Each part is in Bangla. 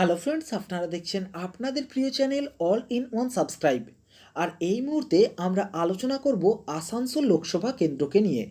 হ্যালো ফ্রেন্ডস, আপনারা দেখছেন আপনাদের প্রিয় channel all in one subscribe. আর এই মুহূর্তে আমরা আলোচনা করব আসানসোল লোকসভা কেন্দ্রকে নিয়ে।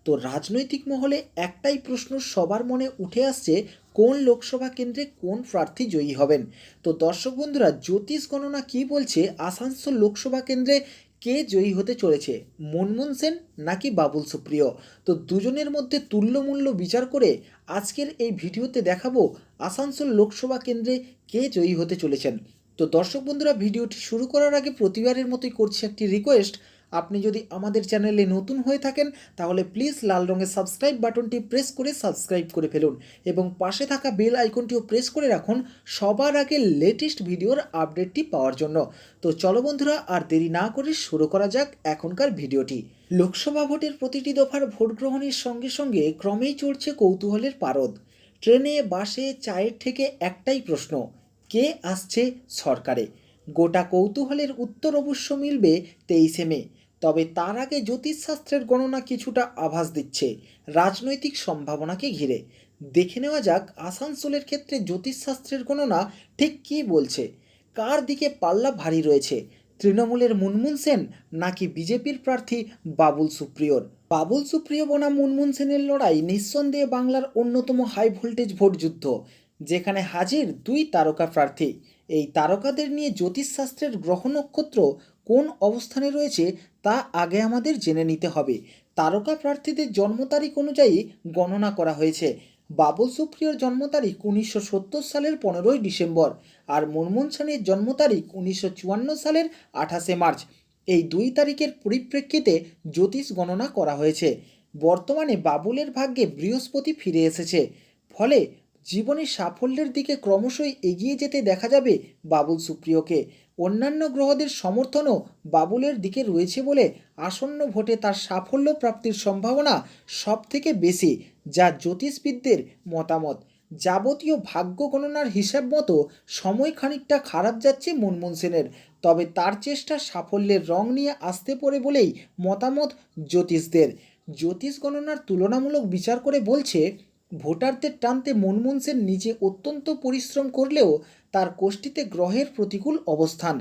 তো রাজনৈতিক মহলে একটাই প্রশ্ন সবার মনে উঠে আসছে, কোন লোকসভা কেন্দ্রে কোন প্রার্থী জয়ী হবেন। তো দর্শক বন্ধুরা, জ্যোতিষ গণনা কী বলছে আসানসোল লোকসভা কেন্দ্রে কে জয়ী হতে চলেছে, মনমোহন সেন নাকি বাবুল সুপ্রিয়? তো দুজনের মধ্যে তুল্যমূল্য বিচার করে আজকের এই ভিডিওতে দেখাবো আসানসোল লোকসভা কেন্দ্রে কে জয়ী হতে চলেছেন। তো দর্শক বন্ধুরা, ভিডিওটি শুরু করার আগে প্রতিবারের মতোই করছি একটি রিকোয়েস্ট। আপনি যদি আমাদের চ্যানেলে নতুন হয়ে থাকেন তাহলে প্লিজ লাল রঙের সাবস্ক্রাইব বাটনটি প্রেস করে সাবস্ক্রাইব করে ফেলুন এবং পাশে থাকা বেল আইকনটিও প্রেস করে রাখুন সবার আগে লেটেস্ট ভিডিওর আপডেটটি পাওয়ার জন্য। তো চলো বন্ধুরা, আর দেরি না করে শুরু করা যাক এখনকার ভিডিওটি। লোকসভা ভোটের প্রতিটি দফার ভোট গ্রহণের সঙ্গে সঙ্গে ক্রমেই চড়ছে কৌতূহলের পারদ। ট্রেনে, বাসে, চায়ের থেকে একটাই প্রশ্ন, কে আসছে সরকারে? গোটা কৌতূহলের উত্তর অবশ্য মিলবে 23শে মে। তবে তার আগে জ্যোতিষশাস্ত্রের গণনা কিছুটা আভাস দিচ্ছে রাজনৈতিক সম্ভাবনাকে ঘিরে। দেখে নেওয়া যাক আসানসোলের ক্ষেত্রে জ্যোতিষশাস্ত্রের গণনা ঠিক কী বলছে। কার দিকে পাল্লা ভারী রয়েছে, তৃণমূলের মুনমুন সেন নাকি বিজেপির প্রার্থী বাবুল সুপ্রিয়র? বাবুল সুপ্রিয় বনাম মুনমুন সেনের লড়াই নিঃসন্দেহে বাংলার অন্যতম হাই ভোল্টেজ ভোট যুদ্ধ, যেখানে হাজির দুই তারকা প্রার্থী। এই তারকাদের নিয়ে জ্যোতিষশাস্ত্রের গ্রহ নক্ষত্র কোন অবস্থানে রয়েছে তা আগে আমাদের জেনে নিতে হবে। তারকা প্রার্থীদের জন্ম তারিখ অনুযায়ী গণনা করা হয়েছে। বাবুল সুপ্রিয়র জন্ম তারিখ 1970 সালের 15ই ডিসেম্বর, আর মুনমুন সেনের জন্ম তারিখ 1954 সালের 28শে মার্চ। এই দুই তারিখের পরিপ্রেক্ষিতে জ্যোতিষ গণনা করা হয়েছে। বর্তমানে বাবুলের ভাগ্যে বৃহস্পতি ফিরে এসেছে, ফলে জীবনের সাফল্যের দিকে ক্রমশই এগিয়ে যেতে দেখা যাবে বাবুল সুপ্রিয়কে। অন্যান্য গ্রহদের সমর্থনও বাবুলের দিকে রয়েছে বলে আসন্ন ভোটে তার সাফল্য প্রাপ্তির সম্ভাবনা সবথেকে বেশি, যা জ্যোতিষবিদদের মতামত। যাবতীয় ভাগ্য গণনার হিসাব মতো সময় খানিকটা খারাপ যাচ্ছে মুনমুন সেনের, তবে তার চেষ্টা সাফল্যের রং নিয়ে আসতে পারে বলেই মতামত জ্যোতিষদের। জ্যোতিষ গণনার তুলনামূলক বিচার করে বলছে, ভোটারদের টানতে মুনমুন সেন নিজে অত্যন্ত পরিশ্রম করলেও তার কোষ্ঠীতে গ্রহের প্রতিকূল অবস্থান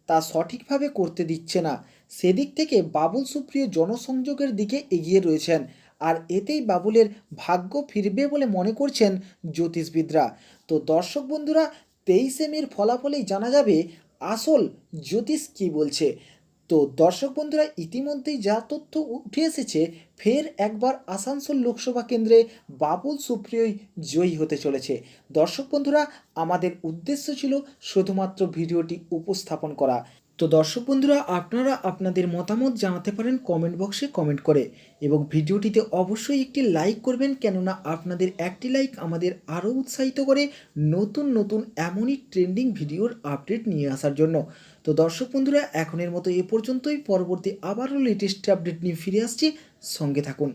তা সঠিকভাবে করতে দিচ্ছে না। সেদিক থেকে বাবুল সুপ্রিয় জনসংযোগের দিকে এগিয়ে রয়েছেন, আর এতেই বাবুলের ভাগ্য ফিরবে বলে মনে করছেন জ্যোতিষবিদরা। তো দর্শক বন্ধুরা, 23শে মের ফলাফলেই জানা যাবে আসল জ্যোতিষ কী বলছে। তো দর্শক বন্ধুরা, ইতিমধ্যেই যা তথ্য উঠে এসেছে, ফের একবার আসানসোল লোকসভা কেন্দ্রে বাবুল সুপ্রিয়ই জয়ী হতে চলেছে। দর্শক বন্ধুরা, আমাদের উদ্দেশ্য ছিল শুধুমাত্র ভিডিওটি উপস্থাপন করা। তো দর্শক বন্ধুরা, আপনারা আপনাদের মতামত জানাতে পারেন কমেন্ট বক্সে কমেন্ট করে, এবং ভিডিওটিতে অবশ্যই একটি লাইক করবেন, কেননা আপনাদের একটি লাইক আমাদের আরও উৎসাহিত করে নতুন নতুন এমনই ট্রেন্ডিং ভিডিওর আপডেট নিয়ে আসার জন্য। তো দর্শক বন্ধুরা, এখনের মতো এ পর্যন্তই। পরবর্তী আবারও লেটেস্ট আপডেট নিয়ে ফিরে আসছি, সঙ্গে থাকুন।